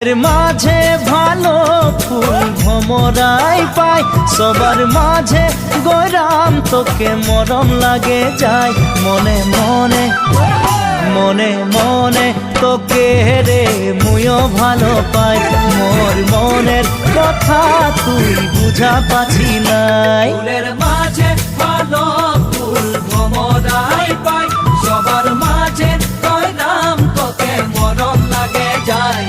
এর মাঝে ভালো ফুল ভমরাই পাই, সবার মাঝে গরাম তোকে মরম লাগে যায়। মনে মনে মনে মনে তোকে রে মুইও ভালো পাই, মোর মনের কথা তুই বুঝা পাছি নাই। ফুলের মাঝে ভালো ফুল ভমরাই পাই, সবার মাঝে গরাম তোকে মরম লাগে যায়।